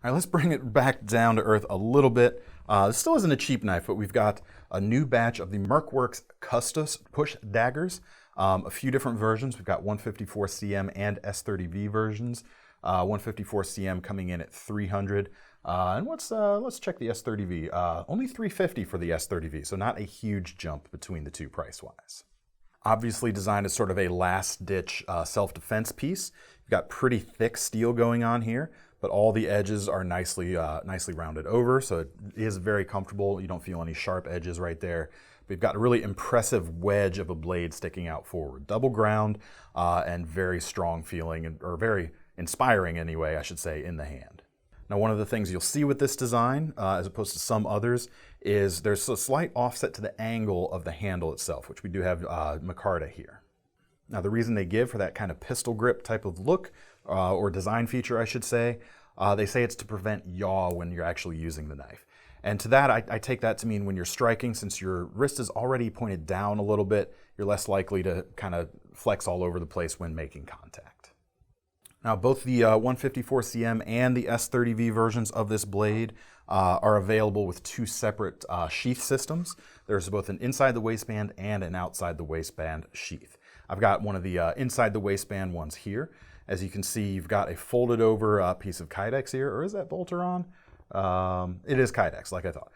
All right, let's bring it back down to earth a little bit. This still isn't a cheap knife, but we've got a new batch of the Mercworkx Custos push daggers. A few different versions. We've got 154 cm and S30V versions. 154 cm coming in at 300. And let's check the S30V. Only 350 for the S30V, so not a huge jump between the two price-wise. Obviously designed as sort of a last-ditch self-defense piece. You've got pretty thick steel going on here, but all the edges are nicely rounded over, so it is very comfortable. You don't feel any sharp edges right there. We've got a really impressive wedge of a blade sticking out forward. Double ground and very strong feeling, or very inspiring anyway, I should say, in the hand. Now, one of the things you'll see with this design, as opposed to some others, is there's a slight offset to the angle of the handle itself, which we do have micarta here. Now, the reason they give for that kind of pistol grip type of look, or design feature, I should say, they say it's to prevent yaw when you're actually using the knife. And to that, I take that to mean when you're striking, since your wrist is already pointed down a little bit, you're less likely to kind of flex all over the place when making contact. Now, both the 154 cm and the S30V versions of this blade are available with two separate sheath systems. There's both an inside the waistband and an outside the waistband sheath. I've got one of the inside the waistband ones here. As you can see, you've got a folded over piece of Kydex here, or is that bolter on? It is Kydex, like I thought.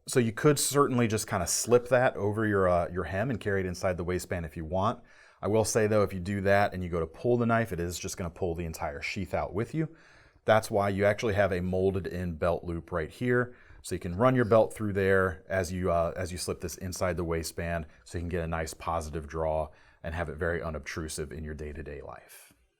So you could certainly just kind of slip that over your hem and carry it inside the waistband if you want. I will say though, if you do that and you go to pull the knife, it is just going to pull the entire sheath out with you. That's why you actually have a molded in belt loop right here. So you can run your belt through there as you slip this inside the waistband, so you can get a nice positive draw and have it very unobtrusive in your day-to-day life.